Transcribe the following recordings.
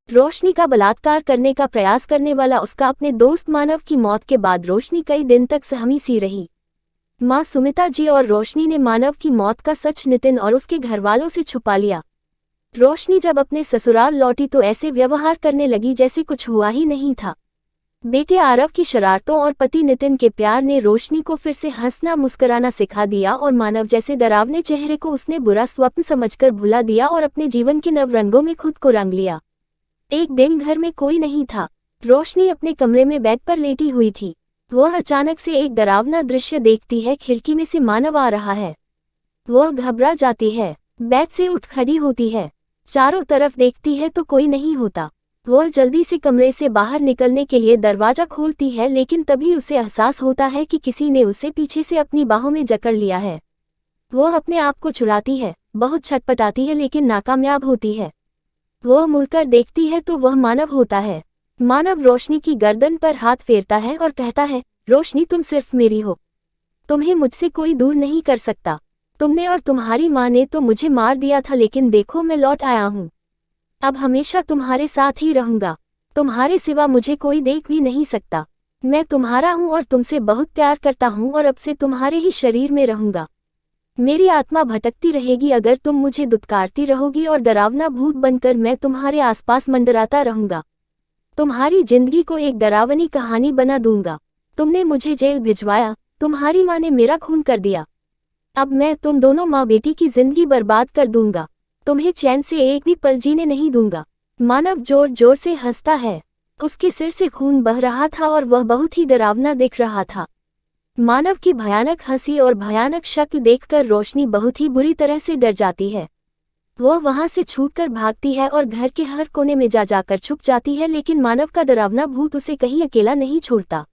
रोशनी का बलात्कार करने का प्रयास करने वाला उसका अपने दोस्त मानव की मौत के बाद रोशनी कई दिन तक सहमी सी रही। मां सुमिता जी और रोशनी ने मानव की मौत का सच नितिन और उसके घरवालों से छुपा लिया। रोशनी जब अपने ससुराल लौटी तो ऐसे व्यवहार करने लगी जैसे कुछ हुआ ही नहीं था। बेटे आरव की शरारतों और पति नितिन के प्यार ने रोशनी को फिर से हंसना मुस्कुराना सिखा दिया और मानव जैसे डरावने चेहरे को उसने बुरा स्वप्न समझकर भुला दिया और अपने जीवन के नव रंगों में खुद को रंग लिया। एक दिन घर में कोई नहीं था। रोशनी अपने कमरे में बेड पर लेटी हुई थी। वह अचानक से एक डरावना दृश्य देखती है। खिड़की में से मानव आ रहा है। वह घबरा जाती है, बेड से उठ खड़ी होती है, चारों तरफ देखती है तो कोई नहीं होता। वह जल्दी से कमरे से बाहर निकलने के लिए दरवाजा खोलती है, लेकिन तभी उसे एहसास होता है कि किसी ने उसे पीछे से अपनी बाहों में जकड़ लिया है। वह अपने आप को छुड़ाती है, बहुत छटपटाती है लेकिन नाकामयाब होती है। वह मुड़कर देखती है तो वह मानव होता है। मानव रोशनी की गर्दन पर हाथ फेरता है और कहता है, रोशनी तुम सिर्फ मेरी हो, तुम्हें मुझसे कोई दूर नहीं कर सकता। तुमने और तुम्हारी माँ ने तो मुझे मार दिया था, लेकिन देखो मैं लौट आया हूँ। अब हमेशा तुम्हारे साथ ही रहूंगा। तुम्हारे सिवा मुझे कोई देख भी नहीं सकता। मैं तुम्हारा हूँ और तुमसे बहुत प्यार करता हूँ और अब से तुम्हारे ही शरीर में रहूंगा। मेरी आत्मा भटकती रहेगी अगर तुम मुझे दुत्कारती रहोगी और डरावना भूत बनकर मैं तुम्हारे आसपास मंडराता रहूंगा। तुम्हारी जिंदगी को एक डरावनी कहानी बना दूंगा। तुमने मुझे जेल भिजवाया, तुम्हारी माँ ने मेरा खून कर दिया। अब मैं तुम दोनों माँ बेटी की जिंदगी बर्बाद कर दूंगा। तुम्हें चैन से एक भी पल जीने नहीं दूंगा। मानव जोर जोर से हंसता है। उसके सिर से खून बह रहा था और वह बहुत ही डरावना दिख रहा था। मानव की भयानक हंसी और भयानक शक्ल देखकर रोशनी बहुत ही बुरी तरह से डर जाती है। वह वहां से छूटकर भागती है और घर के हर कोने में जाकर छुप जाती है, लेकिन मानव का डरावना भूत उसे कहीं अकेला नहीं छोड़ता।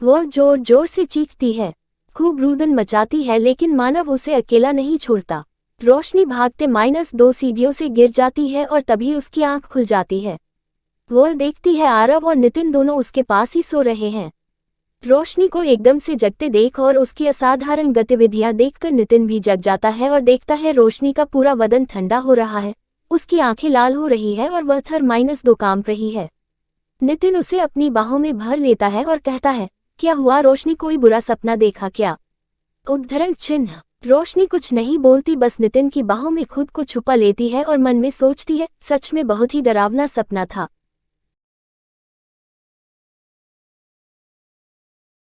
वह जोर जोर से चीखती है, खूब रुदन मचाती है, लेकिन मानव उसे अकेला नहीं छोड़ता। रोशनी भागते -2 सीढ़ियों से गिर जाती है और तभी उसकी आंख खुल जाती है। वह देखती है आरव और नितिन दोनों उसके पास ही सो रहे हैं। रोशनी को एकदम से जगते देख और उसकी असाधारण गतिविधियां देखकर नितिन भी जग जाता है और देखता है रोशनी का पूरा बदन ठंडा हो रहा है, उसकी आंखें लाल हो रही है और वह थर -2 कांप रही है। नितिन उसे अपनी बाहों में भर लेता है और कहता है, क्या हुआ रोशनी, कोई बुरा सपना देखा क्या? उद्धरण चिन्ह। रोशनी कुछ नहीं बोलती, बस नितिन की बाहों में खुद को छुपा लेती है और मन में सोचती है, सच में बहुत ही डरावना सपना था।